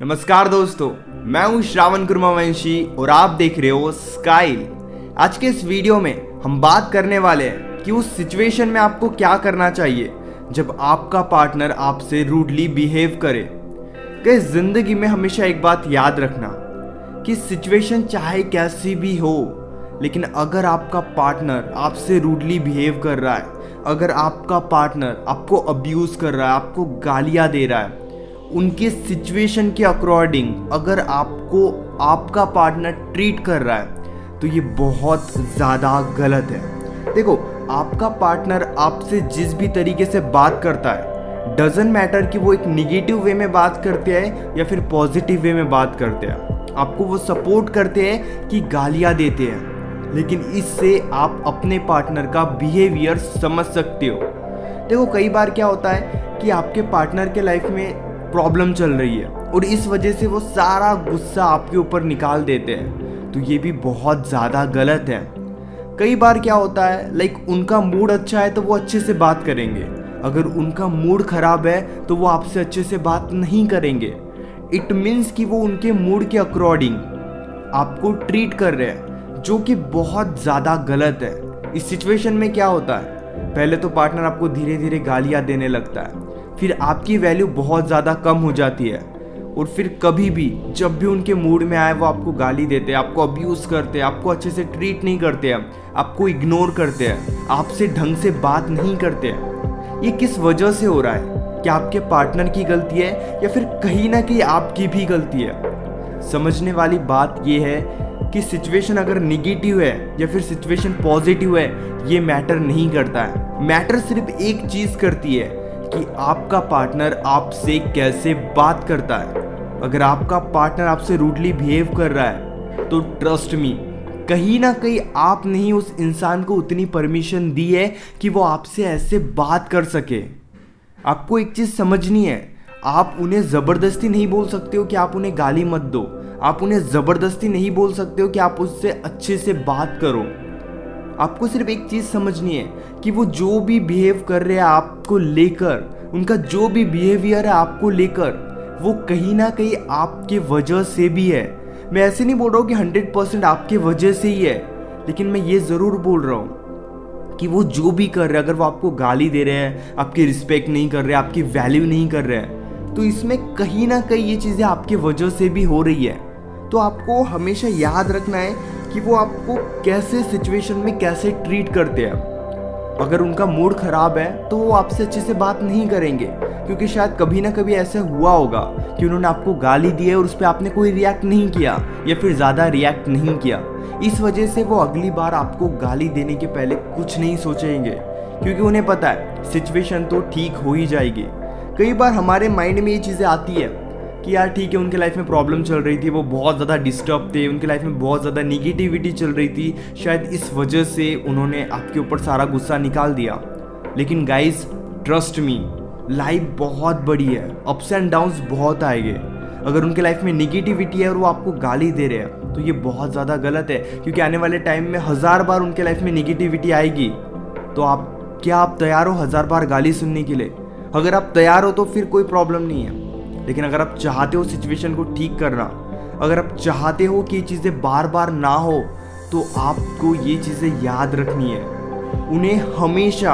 नमस्कार दोस्तों, मैं हूं श्रावण कुर्मावंशी और आप देख रहे हो स्काइल। आज के इस वीडियो में हम बात करने वाले हैं कि उस सिचुएशन में आपको क्या करना चाहिए जब आपका पार्टनर आपसे रूडली बिहेव करे। कि जिंदगी में हमेशा एक बात याद रखना कि सिचुएशन चाहे कैसी भी हो, लेकिन अगर आपका पार्टनर आपसे रूडली बिहेव कर रहा है, अगर आपका पार्टनर आपको अब्यूज़ कर रहा है, आपको गालियाँ दे रहा है, उनके सिचुएशन के अकॉर्डिंग अगर आपको आपका पार्टनर ट्रीट कर रहा है तो ये बहुत ज़्यादा गलत है। देखो, आपका पार्टनर आपसे जिस भी तरीके से बात करता है, डजंट मैटर कि वो एक निगेटिव वे में बात करते हैं या फिर पॉजिटिव वे में बात करते हैं, आपको वो सपोर्ट करते हैं कि गालियाँ देते हैं, लेकिन इससे आप अपने पार्टनर का बिहेवियर समझ सकते हो। देखो, कई बार क्या होता है कि आपके पार्टनर के लाइफ में प्रॉब्लम चल रही है और इस वजह से वो सारा गुस्सा आपके ऊपर निकाल देते हैं, तो ये भी बहुत ज़्यादा गलत है। कई बार क्या होता है उनका मूड अच्छा है तो वो अच्छे से बात करेंगे, अगर उनका मूड ख़राब है तो वो आपसे अच्छे से बात नहीं करेंगे। इट मीन्स कि वो उनके मूड के अकॉर्डिंग आपको ट्रीट कर रहे हैं, जो कि बहुत ज़्यादा गलत है। इस सिचुएशन में क्या होता है, पहले तो पार्टनर आपको धीरे धीरे गालियाँ देने लगता है, फिर आपकी वैल्यू बहुत ज़्यादा कम हो जाती है और फिर कभी भी जब भी उनके मूड में आए वो आपको गाली देते हैं, आपको अब्यूज़ करते हैं, आपको अच्छे से ट्रीट नहीं करते हैं, आपको इग्नोर करते हैं, आपसे ढंग से बात नहीं करते हैं। ये किस वजह से हो रहा है? क्या आपके पार्टनर की गलती है या फिर कहीं ना कहीं आपकी भी गलती है? समझने वाली बात ये है कि सिचुएशन अगर निगेटिव है या फिर सिचुएशन पॉजिटिव है, ये मैटर नहीं करता है। मैटर सिर्फ एक चीज़ करती है कि आपका पार्टनर आपसे कैसे बात करता है। अगर आपका पार्टनर आपसे रूडली बिहेव कर रहा है तो ट्रस्ट मी, कहीं ना कहीं आपने ही उस इंसान को उतनी परमिशन दी है कि वो आपसे ऐसे बात कर सके। आपको एक चीज़ समझनी है, आप उन्हें ज़बरदस्ती नहीं बोल सकते हो कि आप उन्हें गाली मत दो, आप उन्हें ज़बरदस्ती नहीं बोल सकते हो कि आप उससे अच्छे से बात करो। आपको सिर्फ एक चीज़ समझनी है कि वो जो भी बिहेव कर रहे हैं आपको लेकर, उनका जो भी बिहेवियर है आपको लेकर, वो कहीं ना कहीं आपके वजह से भी है। मैं ऐसे नहीं बोल रहा हूँ कि 100% आपके वजह से ही है, लेकिन मैं ये ज़रूर बोल रहा हूँ कि वो जो भी कर रहे हैं, अगर वो आपको गाली दे रहे हैं, आपकी रिस्पेक्ट नहीं कर रहे हैं, आपकी वैल्यू नहीं कर रहे हैं, तो इसमें कहीं ना कहीं ये चीज़ें आपके वजह से भी हो रही है। तो आपको हमेशा याद रखना है कि वो आपको कैसे सिचुएशन में कैसे ट्रीट करते हैं। अगर उनका मूड ख़राब है तो वो आपसे अच्छे से बात नहीं करेंगे, क्योंकि शायद कभी ना कभी ऐसा हुआ होगा कि उन्होंने आपको गाली दी है और उस पर आपने कोई रिएक्ट नहीं किया या फिर ज़्यादा रिएक्ट नहीं किया। इस वजह से वो अगली बार आपको गाली देने के पहले कुछ नहीं सोचेंगे, क्योंकि उन्हें पता है सिचुएशन तो ठीक हो ही जाएगी। कई बार हमारे माइंड में ये चीज़ें आती है कि यार ठीक है, उनके लाइफ में प्रॉब्लम चल रही थी, वो बहुत ज़्यादा डिस्टर्ब थे, उनके लाइफ में बहुत ज़्यादा निगेटिविटी चल रही थी, शायद इस वजह से उन्होंने आपके ऊपर सारा गुस्सा निकाल दिया। लेकिन गाइज ट्रस्ट मी, लाइफ बहुत बड़ी है, अप्स एंड डाउन्स बहुत आएंगे। अगर उनके लाइफ में निगेटिविटी है और वो आपको गाली दे रहे हैं तो ये बहुत ज़्यादा गलत है, क्योंकि आने वाले टाइम में 1000 बार उनके लाइफ में निगेटिविटी आएगी। तो आप तैयार हो 1000 बार गाली सुनने के लिए? अगर आप तैयार हो तो फिर कोई प्रॉब्लम नहीं है, लेकिन अगर आप चाहते हो सिचुएशन को ठीक करना, अगर आप चाहते हो कि ये चीज़ें बार बार ना हो, तो आपको ये चीज़ें याद रखनी है। उन्हें हमेशा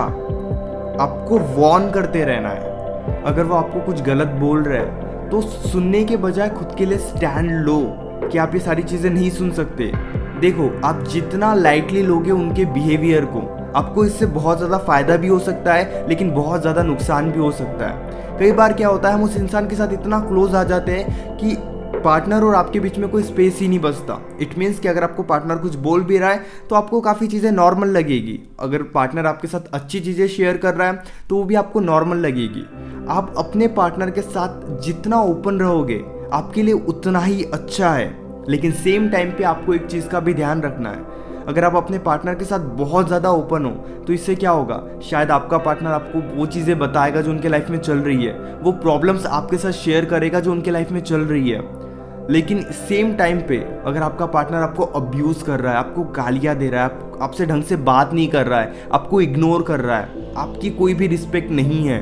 आपको वार्न करते रहना है। अगर वो आपको कुछ गलत बोल रहे हैं तो सुनने के बजाय खुद के लिए स्टैंड लो कि आप ये सारी चीज़ें नहीं सुन सकते। देखो, आप जितना लाइटली लोगे उनके बिहेवियर को, आपको इससे बहुत ज़्यादा फ़ायदा भी हो सकता है, लेकिन बहुत ज़्यादा नुकसान भी हो सकता है। कई बार क्या होता है, हम उस इंसान के साथ इतना क्लोज आ जाते हैं कि पार्टनर और आपके बीच में कोई स्पेस ही नहीं बचता। इट मीन्स कि अगर आपको पार्टनर कुछ बोल भी रहा है तो आपको काफ़ी चीज़ें नॉर्मल लगेगी। अगर पार्टनर आपके साथ अच्छी चीज़ें शेयर कर रहा है तो वो भी आपको नॉर्मल लगेगी। आप अपने पार्टनर के साथ जितना ओपन रहोगे आपके लिए उतना ही अच्छा है, लेकिन सेम टाइम पे आपको एक चीज़ का भी ध्यान रखना है। अगर आप अपने पार्टनर के साथ बहुत ज़्यादा ओपन हो तो इससे क्या होगा, शायद आपका पार्टनर आपको वो चीज़ें बताएगा जो उनके लाइफ में चल रही है, वो प्रॉब्लम्स आपके साथ शेयर करेगा जो उनके लाइफ में चल रही है। लेकिन सेम टाइम पे अगर आपका पार्टनर आपको अब्यूज़ कर रहा है, आपको गालियाँ दे रहा है, आपसे ढंग से बात नहीं कर रहा है, आपको इग्नोर कर रहा है, आपकी कोई भी रिस्पेक्ट नहीं है,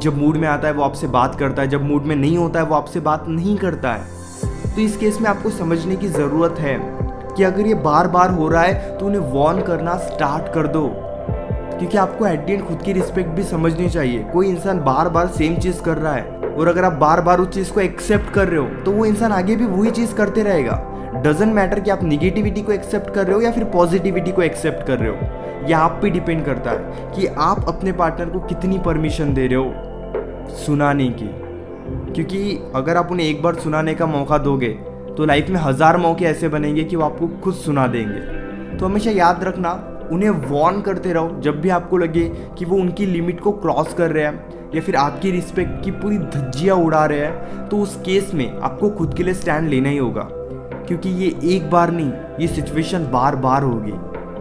जब मूड में आता है वो आपसे बात करता है, जब मूड में नहीं होता है वो आपसे बात नहीं करता है। तो इस केस में आपको समझने की ज़रूरत है कि अगर ये बार बार हो रहा है तो उन्हें वार्न करना स्टार्ट कर दो, क्योंकि आपको एट द एंड खुद की रिस्पेक्ट भी समझनी चाहिए। कोई इंसान बार बार सेम चीज़ कर रहा है और अगर आप बार बार उस चीज़ को एक्सेप्ट कर रहे हो तो वो इंसान आगे भी वही चीज़ करते रहेगा। डजेंट मैटर कि आप निगेटिविटी को एक्सेप्ट कर रहे हो या फिर पॉजिटिविटी को एक्सेप्ट कर रहे हो, यह आप पे डिपेंड करता है कि आप अपने पार्टनर को कितनी परमिशन दे रहे हो सुनाने की। क्योंकि अगर आप उन्हें एक बार सुनाने का मौका दोगे तो लाइफ में 1000 मौके ऐसे बनेंगे कि वो आपको खुद सुना देंगे। तो हमेशा याद रखना, उन्हें वार्न करते रहो जब भी आपको लगे कि वो उनकी लिमिट को क्रॉस कर रहे हैं या फिर आपकी रिस्पेक्ट की पूरी धज्जियाँ उड़ा रहे हैं। तो उस केस में आपको खुद के लिए स्टैंड लेना ही होगा, क्योंकि ये एक बार नहीं, ये सिचुएशन बार बार होगी।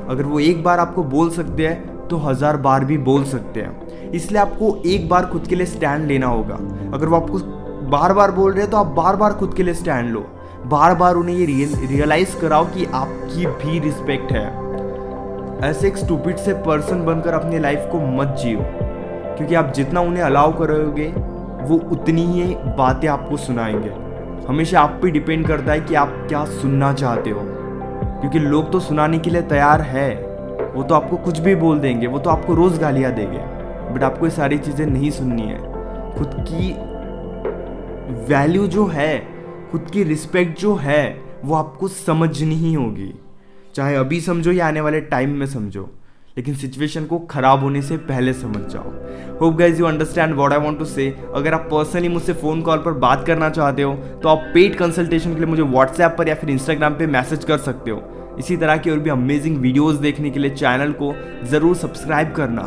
अगर वो एक बार आपको बोल सकते हैं तो 1000 बार भी बोल सकते हैं। इसलिए आपको एक बार खुद के लिए स्टैंड लेना होगा। अगर वो आपको बार बार बोल रहे हैं तो आप बार बार खुद के लिए स्टैंड लो। बार बार उन्हें ये रियलाइज़ कराओ कि आपकी भी रिस्पेक्ट है। ऐसे एक स्टूपिड से पर्सन बनकर अपनी लाइफ को मत जियो, क्योंकि आप जितना उन्हें अलाउ करोगे वो उतनी ही बातें आपको सुनाएंगे। हमेशा आप पे डिपेंड करता है कि आप क्या सुनना चाहते हो, क्योंकि लोग तो सुनाने के लिए तैयार है। वो तो आपको कुछ भी बोल देंगे, वो तो आपको रोज़ गालियाँ देंगे, बट आपको ये सारी चीज़ें नहीं सुननी है। खुद की वैल्यू जो है, खुद की रिस्पेक्ट जो है, वो आपको समझनी ही होगी। चाहे अभी समझो या आने वाले टाइम में समझो, लेकिन सिचुएशन को खराब होने से पहले समझ जाओ। Hope guys you understand what I want to say. अगर आप पर्सनली मुझसे फ़ोन कॉल पर बात करना चाहते हो तो आप पेड कंसल्टेशन के लिए मुझे व्हाट्सएप पर या फिर इंस्टाग्राम पे मैसेज कर सकते हो। इसी तरह की और भी अमेजिंग वीडियोस देखने के लिए चैनल को ज़रूर सब्सक्राइब करना।